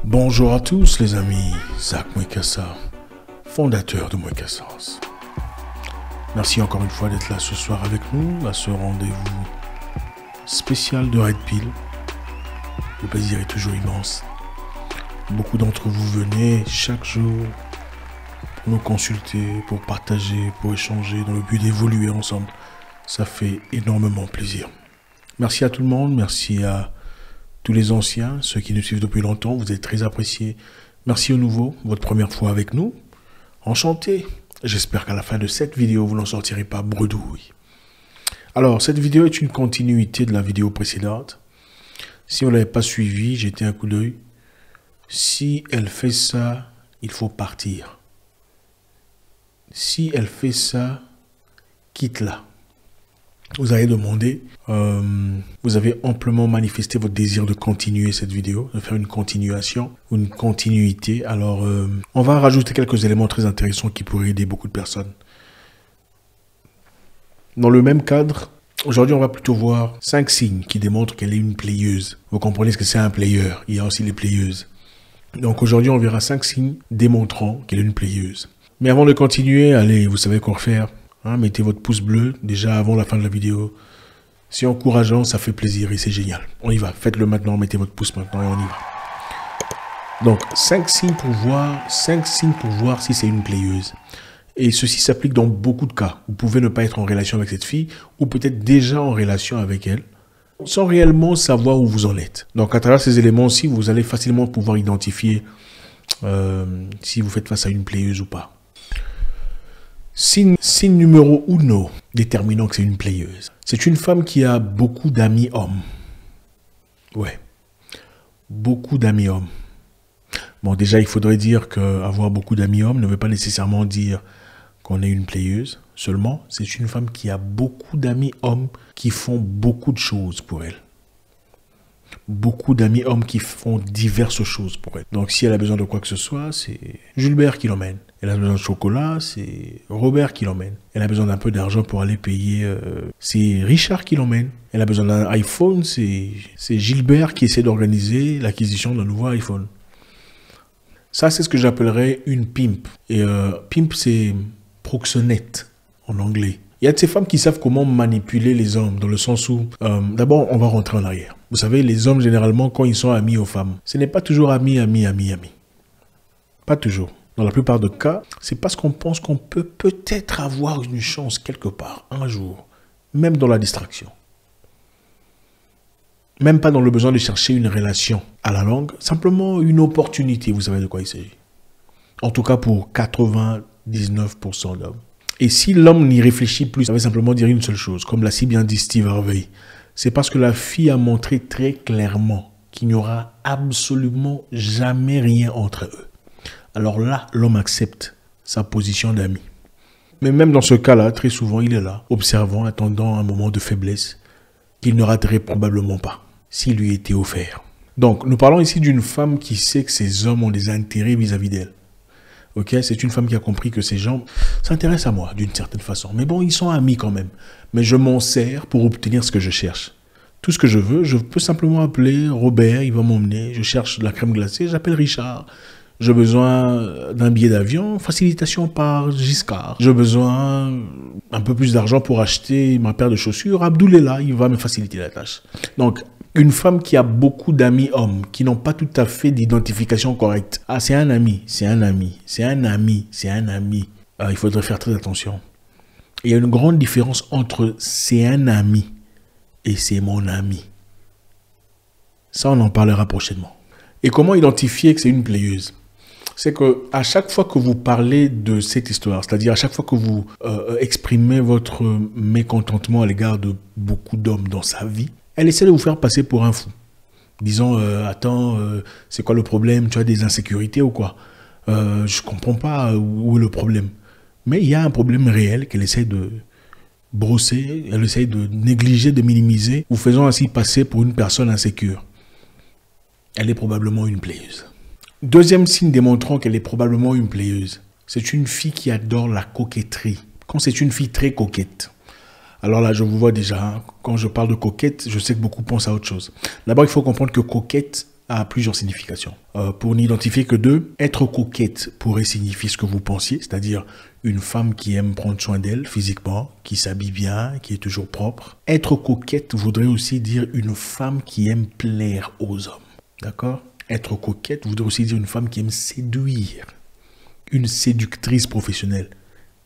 Bonjour à tous les amis, Zach Mwekassa, fondateur de Mwekassance. Merci encore une fois d'être là ce soir avec nous à ce rendez-vous spécial de Red Pill. Le plaisir est toujours immense. Beaucoup d'entre vous venez chaque jour pour nous consulter, pour partager, pour échanger dans le but d'évoluer ensemble. Ça fait énormément plaisir. Merci à tout le monde, merci à tous les anciens, ceux qui nous suivent depuis longtemps, vous êtes très appréciés. Merci aux nouveaux, votre première fois avec nous. Enchanté. J'espère qu'à la fin de cette vidéo, vous n'en sortirez pas bredouille. Alors, cette vidéo est une continuité de la vidéo précédente. Si vous ne l'avez pas suivie, jetez un coup d'œil. Si elle fait ça, il faut partir. Si elle fait ça, quitte-la. Vous avez demandé, vous avez amplement manifesté votre désir de continuer cette vidéo, de faire une continuation, une continuité. Alors, on va rajouter quelques éléments très intéressants qui pourraient aider beaucoup de personnes. Dans le même cadre, aujourd'hui, on va plutôt voir 5 signes qui démontrent qu'elle est une playeuse. Vous comprenez ce que c'est un player, il y a aussi les playeuses. Donc aujourd'hui, on verra 5 signes démontrant qu'elle est une playeuse. Mais avant de continuer, allez, vous savez quoi faire. Mettez votre pouce bleu déjà avant la fin de la vidéo. C'est encourageant, ça fait plaisir et c'est génial. On y va, faites-le maintenant, mettez votre pouce maintenant et on y va. Donc, 5 signes pour voir si c'est une playeuse. Et ceci s'applique dans beaucoup de cas. Vous pouvez ne pas être en relation avec cette fille ou peut-être déjà en relation avec elle sans réellement savoir où vous en êtes. Donc, à travers ces éléments aussi, vous allez facilement pouvoir identifier si vous faites face à une playeuse ou pas. Signe numéro 1, déterminant que c'est une playeuse. C'est une femme qui a beaucoup d'amis hommes. Ouais, beaucoup d'amis hommes. Bon, déjà, il faudrait dire qu'avoir beaucoup d'amis hommes ne veut pas nécessairement dire qu'on est une playeuse. Seulement, c'est une femme qui a beaucoup d'amis hommes qui font beaucoup de choses pour elle. Beaucoup d'amis hommes qui font diverses choses pour elle. Donc, si elle a besoin de quoi que ce soit, c'est Gilbert qui l'emmène. Elle a besoin de chocolat, c'est Robert qui l'emmène. Elle a besoin d'un peu d'argent pour aller payer, c'est Richard qui l'emmène. Elle a besoin d'un iPhone, c'est Gilbert qui essaie d'organiser l'acquisition d'un nouveau iPhone. Ça, c'est ce que j'appellerais une pimp. Et pimp, c'est proxénète en anglais. Il y a de ces femmes qui savent comment manipuler les hommes, dans le sens où, d'abord, on va rentrer en arrière. Vous savez, les hommes, généralement, quand ils sont amis aux femmes, ce n'est pas toujours ami. Pas toujours. Dans la plupart des cas, c'est parce qu'on pense qu'on peut peut-être avoir une chance quelque part, un jour, même dans la distraction. Même pas dans le besoin de chercher une relation à la longue, simplement une opportunité, vous savez de quoi il s'agit. En tout cas pour 99% d'hommes. Et si l'homme n'y réfléchit plus, ça veut simplement dire une seule chose, comme l'a si bien dit Steve Harvey, c'est parce que la fille a montré très clairement qu'il n'y aura absolument jamais rien entre eux. Alors là, l'homme accepte sa position d'ami. Mais même dans ce cas-là, très souvent, il est là, observant, attendant un moment de faiblesse qu'il ne raterait probablement pas, s'il lui était offert. Donc, nous parlons ici d'une femme qui sait que ces hommes ont des intérêts vis-à-vis d'elle. Ok, c'est une femme qui a compris que ces gens s'intéressent à moi d'une certaine façon. Mais bon, ils sont amis quand même. Mais je m'en sers pour obtenir ce que je cherche. Tout ce que je veux, je peux simplement appeler Robert, il va m'emmener. Je cherche de la crème glacée, j'appelle Richard. J'ai besoin d'un billet d'avion, facilitation par Giscard. J'ai besoin un peu plus d'argent pour acheter ma paire de chaussures. Abdoul est là, il va me faciliter la tâche. Donc, une femme qui a beaucoup d'amis hommes, qui n'ont pas tout à fait d'identification correcte. Ah, c'est un ami, c'est un ami, c'est un ami, c'est un ami. Il faudrait faire très attention. Il y a une grande différence entre c'est un ami et c'est mon ami. Ça, on en parlera prochainement. Et comment identifier que c'est une playeuse ? C'est qu'à chaque fois que vous parlez de cette histoire, c'est-à-dire à chaque fois que vous exprimez votre mécontentement à l'égard de beaucoup d'hommes dans sa vie, elle essaie de vous faire passer pour un fou. Disant, attends, c'est quoi le problème? Tu as des insécurités ou quoi? Je comprends pas où est le problème. Mais il y a un problème réel qu'elle essaie de brosser, elle essaie de négliger, de minimiser, vous faisant ainsi passer pour une personne insécure. Elle est probablement une playeuse. Deuxième signe démontrant qu'elle est probablement une playeuse, c'est une fille qui adore la coquetterie. Quand c'est une fille très coquette, alors là, je vous vois déjà, hein, quand je parle de coquette, je sais que beaucoup pensent à autre chose. D'abord, il faut comprendre que coquette a plusieurs significations. Pour n'identifier que deux, être coquette pourrait signifier ce que vous pensiez, c'est-à-dire une femme qui aime prendre soin d'elle physiquement, qui s'habille bien, qui est toujours propre. Être coquette voudrait aussi dire une femme qui aime plaire aux hommes. D'accord? Être coquette voudrait aussi dire une femme qui aime séduire. Une séductrice professionnelle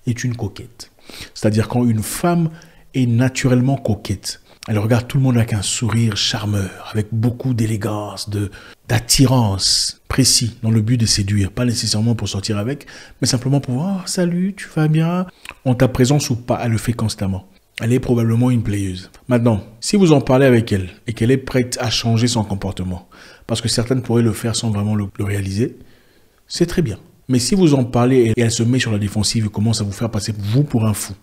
est une coquette. C'est-à-dire quand une femme est naturellement coquette, elle regarde tout le monde avec un sourire charmeur, avec beaucoup d'élégance, d'attirance précis, dans le but de séduire. Pas nécessairement pour sortir avec, mais simplement pour voir, oh, salut, tu vas bien? En ta présence ou pas, elle le fait constamment. Elle est probablement une playeuse. Maintenant, si vous en parlez avec elle et qu'elle est prête à changer son comportement, parce que certaines pourraient le faire sans vraiment le réaliser, c'est très bien. Mais si vous en parlez et elle se met sur la défensive et commence à vous faire passer vous pour un fou,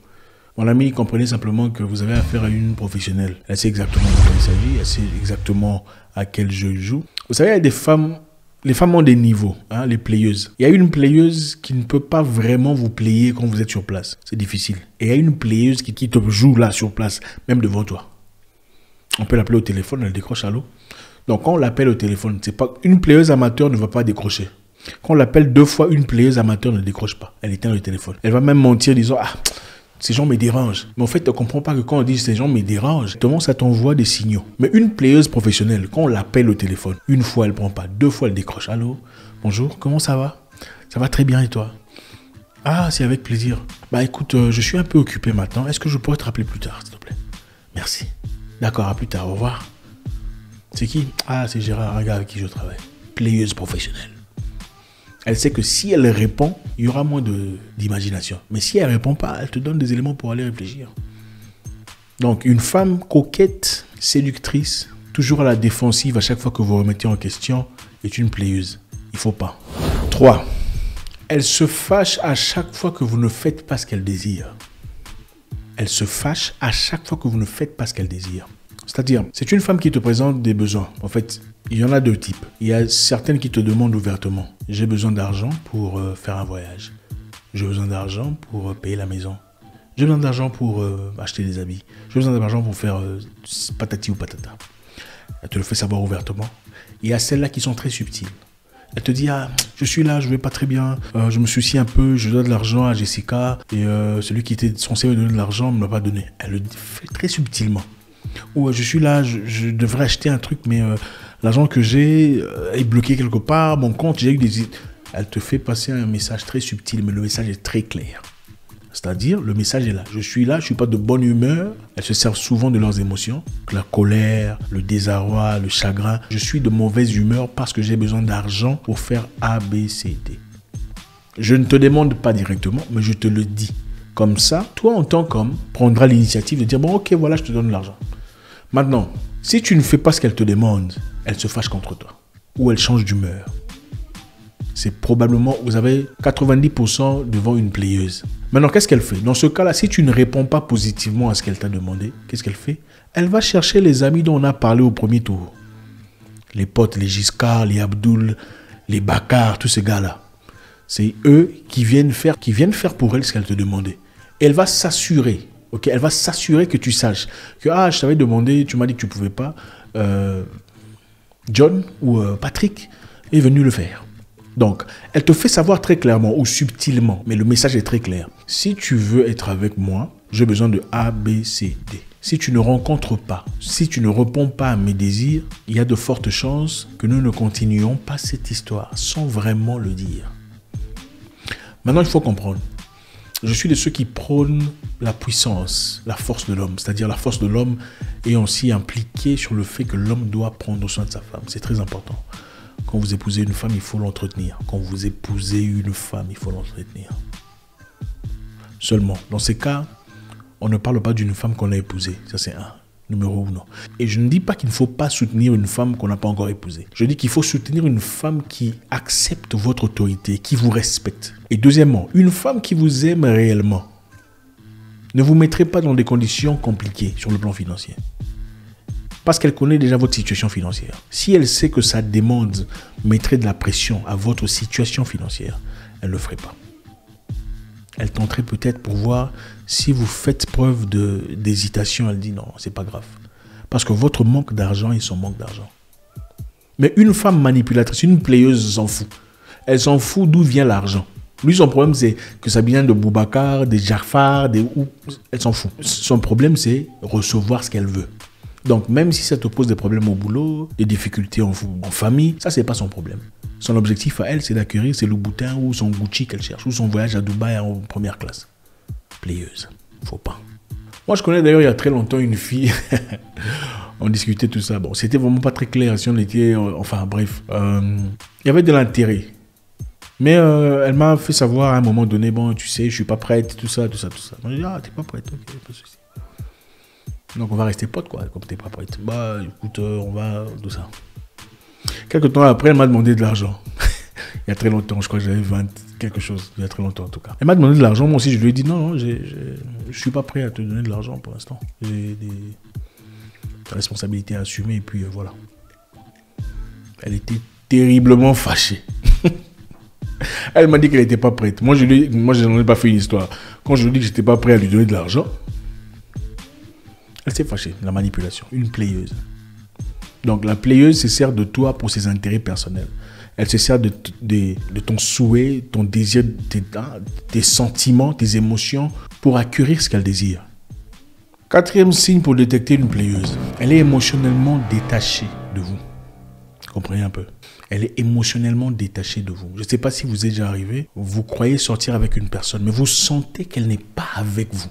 mon ami, comprenez simplement que vous avez affaire à une professionnelle. Elle sait exactement de quoi il s'agit, elle sait exactement à quel jeu il joue. Vous savez, il y a des femmes, les femmes ont des niveaux, hein, les playeuses. Il y a une playeuse qui ne peut pas vraiment vous player quand vous êtes sur place. C'est difficile. Et il y a une playeuse qui te joue là sur place, même devant toi. On peut l'appeler au téléphone, elle décroche à l'eau. Donc quand on l'appelle au téléphone, c'est pas une playeuse amateur ne va pas décrocher. Quand on l'appelle 2 fois, une playeuse amateur ne décroche pas. Elle éteint le téléphone. Elle va même mentir en disant « Ah, ces gens me dérangent. » Mais en fait, tu ne comprends pas que quand on dit « ces gens me dérangent », ça t'envoie des signaux. Mais une playeuse professionnelle, quand on l'appelle au téléphone, 1 fois, elle ne prend pas. 2 fois, elle décroche. « Allô, bonjour, comment ça va? Ça va très bien et toi? » « Ah, c'est avec plaisir. Bah écoute, je suis un peu occupé maintenant. Est-ce que je pourrais te rappeler plus tard, s'il te plaît? Merci. D'accord, à plus tard. Au revoir. C'est qui? Ah, c'est Gérard, un gars avec qui je travaille. Playeuse professionnelle. Elle sait que si elle répond, il y aura moins d'imagination. Mais si elle ne répond pas, elle te donne des éléments pour aller réfléchir. Donc, une femme coquette, séductrice, toujours à la défensive à chaque fois que vous remettez en question, est une playeuse. Il ne faut pas. 3. Elle se fâche à chaque fois que vous ne faites pas ce qu'elle désire. Elle se fâche à chaque fois que vous ne faites pas ce qu'elle désire. C'est-à-dire, c'est une femme qui te présente des besoins. En fait, il y en a 2 types. Il y a certaines qui te demandent ouvertement. J'ai besoin d'argent pour faire un voyage. J'ai besoin d'argent pour payer la maison. J'ai besoin d'argent pour acheter des habits. J'ai besoin d'argent pour faire patati ou patata. Elle te le fait savoir ouvertement. Il y a celles-là qui sont très subtiles. Elle te dit, ah, je suis là, je vais pas très bien, je me soucie un peu, je donne de l'argent à Jessica et celui qui était censé me donner de l'argent ne me l'a pas donné. Elle le fait très subtilement. Ou je suis là, je devrais acheter un truc, mais l'argent que j'ai est bloqué quelque part, mon compte, j'ai eu des... Elle te fait passer un message très subtil, mais le message est très clair. C'est-à-dire, le message est là. Je suis là, je ne suis pas de bonne humeur. Elles se servent souvent de leurs émotions. La colère, le désarroi, le chagrin. Je suis de mauvaise humeur parce que j'ai besoin d'argent pour faire A, B, C, D. Je ne te demande pas directement, mais je te le dis. Comme ça, toi, en tant qu'homme, prendras l'initiative de dire, bon, ok, voilà, je te donne l'argent. Maintenant, si tu ne fais pas ce qu'elle te demande, elle se fâche contre toi. Ou elle change d'humeur. C'est probablement, vous avez 90% devant une playeuse. Maintenant, qu'est-ce qu'elle fait? Dans ce cas-là, si tu ne réponds pas positivement à ce qu'elle t'a demandé, qu'est-ce qu'elle fait? Elle va chercher les amis dont on a parlé au premier tour. Les potes, les Giscard, les Abdoul, les Bakar, tous ces gars-là. C'est eux qui viennent faire pour elle ce qu'elle te demandait. Et elle va s'assurer, ok? Elle va s'assurer que tu saches que, ah, je t'avais demandé, tu m'as dit que tu ne pouvais pas. John ou Patrick est venu le faire. Donc, elle te fait savoir très clairement ou subtilement, mais le message est très clair. Si tu veux être avec moi, j'ai besoin de A, B, C, D. Si tu ne rencontres pas, si tu ne réponds pas à mes désirs, il y a de fortes chances que nous ne continuions pas cette histoire sans vraiment le dire. Maintenant, il faut comprendre. Je suis de ceux qui prônent la puissance, la force de l'homme. C'est-à-dire la force de l'homme est aussi impliquée sur le fait que l'homme doit prendre soin de sa femme. C'est très important. Quand vous épousez une femme, il faut l'entretenir. Quand vous épousez une femme, il faut l'entretenir. Seulement, dans ces cas, on ne parle pas d'une femme qu'on a épousée. Ça, c'est un. Numéro 1. Et je ne dis pas qu'il ne faut pas soutenir une femme qu'on n'a pas encore épousée. Je dis qu'il faut soutenir une femme qui accepte votre autorité, qui vous respecte. Et deuxièmement, une femme qui vous aime réellement. Ne vous mettrez pas dans des conditions compliquées sur le plan financier. Parce qu'elle connaît déjà votre situation financière. Si elle sait que sa demande mettrait de la pression à votre situation financière, elle ne le ferait pas. Elle tenterait peut-être pour voir si vous faites preuve d'hésitation. Elle dit non, c'est pas grave. Parce que votre manque d'argent est son manque d'argent. Mais une femme manipulatrice, une playeuse s'en fout. Elle s'en fout d'où vient l'argent. Lui, son problème, c'est que ça vient de Boubacar, des Jafar, elle s'en fout. Son problème, c'est recevoir ce qu'elle veut. Donc, même si ça te pose des problèmes au boulot, des difficultés en famille, ça, c'est pas son problème. Son objectif à elle, c'est d'acquérir ses Louboutin ou son Gucci qu'elle cherche, ou son voyage à Dubaï en première classe. Playeuse. Faut pas. Moi, je connais d'ailleurs il y a très longtemps une fille. On discutait tout ça. Bon, c'était vraiment pas très clair si on était. Enfin, bref. Il y avait de l'intérêt. Mais elle m'a fait savoir à un moment donné, bon, tu sais, je suis pas prête, tout ça. Moi, j'ai dit, ah, t'es pas prête, ok, pas de souci. Donc, on va rester potes, quoi, comme t'es pas prête. Bah, écoute, on va, tout ça. Quelques temps après, elle m'a demandé de l'argent. Il y a très longtemps, je crois que j'avais 20, quelque chose, il y a très longtemps en tout cas. Elle m'a demandé de l'argent, moi aussi je lui ai dit non, je suis pas prêt à te donner de l'argent pour l'instant. J'ai des responsabilités à assumer et puis voilà. Elle était terriblement fâchée. Elle m'a dit qu'elle n'était pas prête. Moi, je n'en ai pas fait une histoire. Quand je lui ai dit que j'étais pas prêt à lui donner de l'argent, elle s'est fâchée. La manipulation, une playeuse. Donc la playeuse se sert de toi pour ses intérêts personnels. Elle se sert de ton souhait, ton désir, tes sentiments, tes émotions pour acquérir ce qu'elle désire. Quatrième signe pour détecter une playeuse. Elle est émotionnellement détachée de vous. Comprenez un peu. Elle est émotionnellement détachée de vous. Je ne sais pas si vous êtes déjà arrivé. Vous croyez sortir avec une personne, mais vous sentez qu'elle n'est pas avec vous.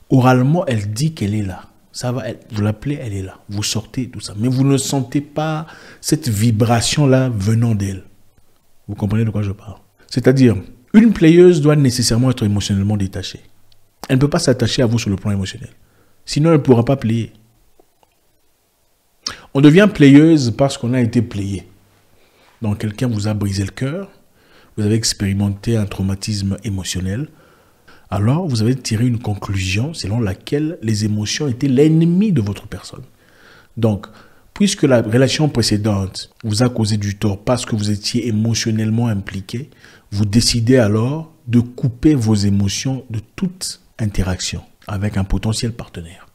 Oralement, elle dit qu'elle est là. Ça va, vous l'appelez, elle est là. Vous sortez, tout ça. Mais vous ne sentez pas cette vibration-là venant d'elle. Vous comprenez de quoi je parle? C'est-à-dire, une playeuse doit nécessairement être émotionnellement détachée. Elle ne peut pas s'attacher à vous sur le plan émotionnel. Sinon, elle ne pourra pas player. On devient playeuse parce qu'on a été playé. Donc, quelqu'un vous a brisé le cœur. Vous avez expérimenté un traumatisme émotionnel. Alors, vous avez tiré une conclusion selon laquelle les émotions étaient l'ennemi de votre personne. Donc, puisque la relation précédente vous a causé du tort parce que vous étiez émotionnellement impliqué, vous décidez alors de couper vos émotions de toute interaction avec un potentiel partenaire.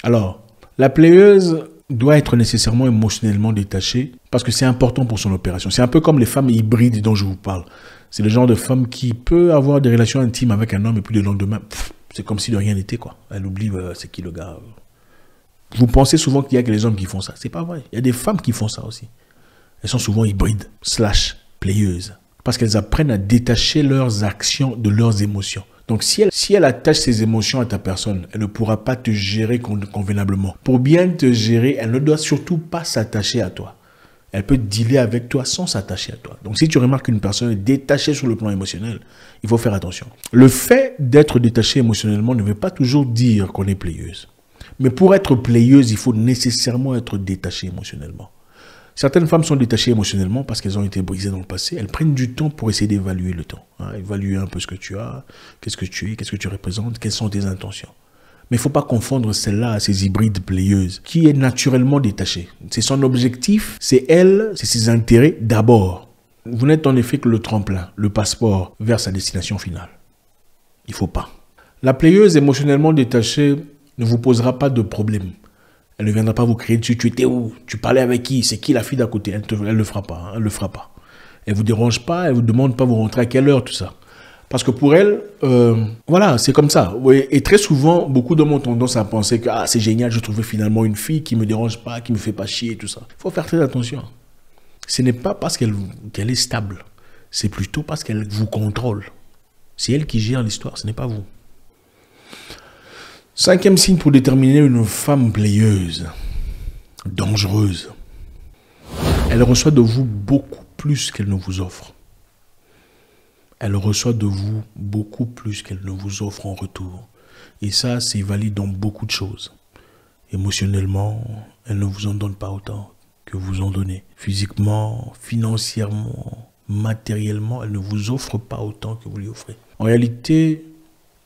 Alors, la playeuse doit être nécessairement émotionnellement détachée parce que c'est important pour son opération. C'est un peu comme les femmes hybrides dont je vous parle. C'est le genre de femme qui peut avoir des relations intimes avec un homme et puis le lendemain, c'est comme si de rien n'était, quoi. Elle oublie c'est qui le gars. Vous pensez souvent qu'il y a que les hommes qui font ça. C'est pas vrai. Il y a des femmes qui font ça aussi. Elles sont souvent hybrides, playeuses. Parce qu'elles apprennent à détacher leurs actions de leurs émotions. Donc si elle attache ses émotions à ta personne, elle ne pourra pas te gérer convenablement. Pour bien te gérer, elle ne doit surtout pas s'attacher à toi. Elle peut dealer avec toi sans s'attacher à toi. Donc, si tu remarques qu'une personne est détachée sur le plan émotionnel, il faut faire attention. Le fait d'être détaché émotionnellement ne veut pas toujours dire qu'on est playeuse. Mais pour être playeuse, il faut nécessairement être détaché émotionnellement. Certaines femmes sont détachées émotionnellement parce qu'elles ont été brisées dans le passé. Elles prennent du temps pour essayer d'évaluer le temps. Évaluer un peu ce que tu as, qu'est-ce que tu es, qu'est-ce que tu représentes, quelles sont tes intentions. Mais il ne faut pas confondre celle-là à ces hybrides playeuses qui est naturellement détachée. C'est son objectif, c'est elle, c'est ses intérêts d'abord. Vous n'êtes en effet que le tremplin, le passeport vers sa destination finale. Il ne faut pas. La playeuse émotionnellement détachée ne vous posera pas de problème. Elle ne viendra pas vous crier dessus. Tu étais où? Tu parlais avec qui? C'est qui la fille d'à côté? Elle ne le fera pas. Elle ne le fera pas. Elle ne vous dérange pas. Elle ne vous demande pas vous rentrer à quelle heure, tout ça. Parce que pour elle, voilà, c'est comme ça. Et très souvent, beaucoup d'hommes ont tendance à penser que c'est génial, je trouvais finalement une fille qui ne me dérange pas, qui ne me fait pas chier, tout ça. Il faut faire très attention. Ce n'est pas parce qu'elle est stable. C'est plutôt parce qu'elle vous contrôle. C'est elle qui gère l'histoire, ce n'est pas vous. Cinquième signe pour déterminer une femme playeuse, dangereuse. Elle reçoit de vous beaucoup plus qu'elle ne vous offre. Elle reçoit de vous beaucoup plus qu'elle ne vous offre en retour. Et ça, c'est valide dans beaucoup de choses. Émotionnellement, elle ne vous en donne pas autant que vous en donnez. Physiquement, financièrement, matériellement, elle ne vous offre pas autant que vous lui offrez. En réalité,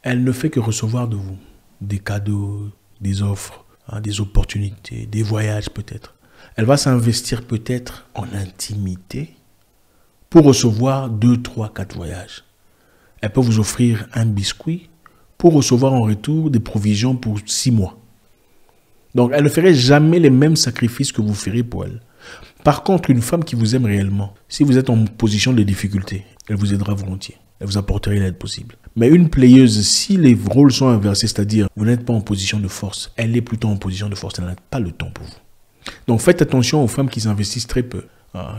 elle ne fait que recevoir de vous des cadeaux, des offres, des opportunités, des voyages peut-être. Elle va s'investir peut-être en intimité pour recevoir 2, 3, 4 voyages. Elle peut vous offrir un biscuit pour recevoir en retour des provisions pour 6 mois. Donc, elle ne ferait jamais les mêmes sacrifices que vous ferez pour elle. Par contre, une femme qui vous aime réellement, si vous êtes en position de difficulté, elle vous aidera volontiers. Elle vous apportera l'aide possible. Mais une playeuse, si les rôles sont inversés, c'est-à-dire vous n'êtes pas en position de force, elle est plutôt en position de force, elle n'a pas le temps pour vous. Donc faites attention aux femmes qui s'investissent très peu,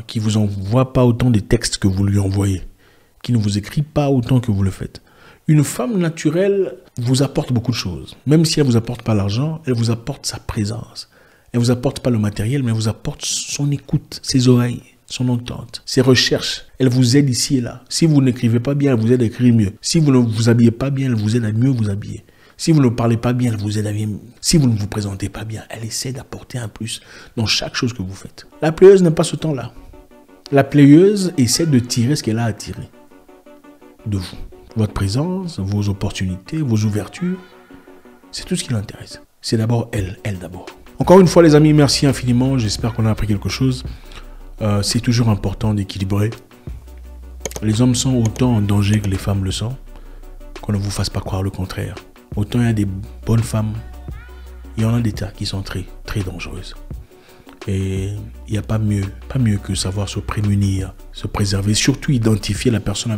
qui ne vous envoient pas autant de textes que vous lui envoyez, qui ne vous écrit pas autant que vous le faites. Une femme naturelle vous apporte beaucoup de choses. Même si elle ne vous apporte pas l'argent, elle vous apporte sa présence. Elle ne vous apporte pas le matériel, mais elle vous apporte son écoute, ses oreilles, son entente, ses recherches. Elle vous aide ici et là. Si vous n'écrivez pas bien, elle vous aide à écrire mieux. Si vous ne vous habillez pas bien, elle vous aide à mieux vous habiller. Si vous ne parlez pas bien, elle vous aide à bien. Si vous ne vous présentez pas bien, elle essaie d'apporter un plus dans chaque chose que vous faites. La playeuse n'a pas ce temps-là. La playeuse essaie de tirer ce qu'elle a à tirer de vous. Votre présence, vos opportunités, vos ouvertures, c'est tout ce qui l'intéresse. C'est d'abord elle d'abord. Encore une fois les amis, merci infiniment. J'espère qu'on a appris quelque chose. C'est toujours important d'équilibrer. Les hommes sont autant en danger que les femmes le sont. Qu'on ne vous fasse pas croire le contraire. Autant il y a des bonnes femmes, il y en a des tas qui sont très, très dangereuses. Et il n'y a pas mieux que savoir se prémunir, se préserver, surtout identifier la personne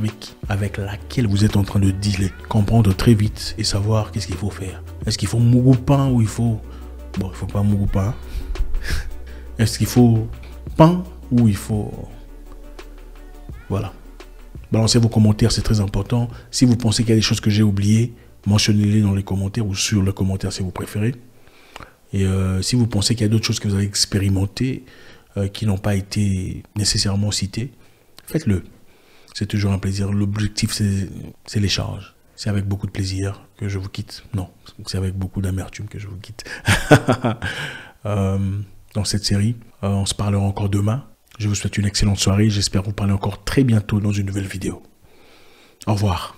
avec laquelle vous êtes en train de dealer. Comprendre très vite et savoir qu'est-ce qu'il faut faire. Est-ce qu'il faut Mugupa ou il faut... Bon, il ne faut pas Mugupa. Est-ce qu'il faut pain ou il faut... Voilà. Balancez vos commentaires, c'est très important. Si vous pensez qu'il y a des choses que j'ai oubliées, mentionnez-les dans les commentaires ou sur le commentaire si vous préférez. Et si vous pensez qu'il y a d'autres choses que vous avez expérimentées qui n'ont pas été nécessairement citées, faites-le. C'est toujours un plaisir. L'objectif, c'est l'échange. C'est avec beaucoup de plaisir que je vous quitte. Non, c'est avec beaucoup d'amertume que je vous quitte. Dans cette série, on se parlera encore demain. Je vous souhaite une excellente soirée. J'espère vous parler encore très bientôt dans une nouvelle vidéo. Au revoir.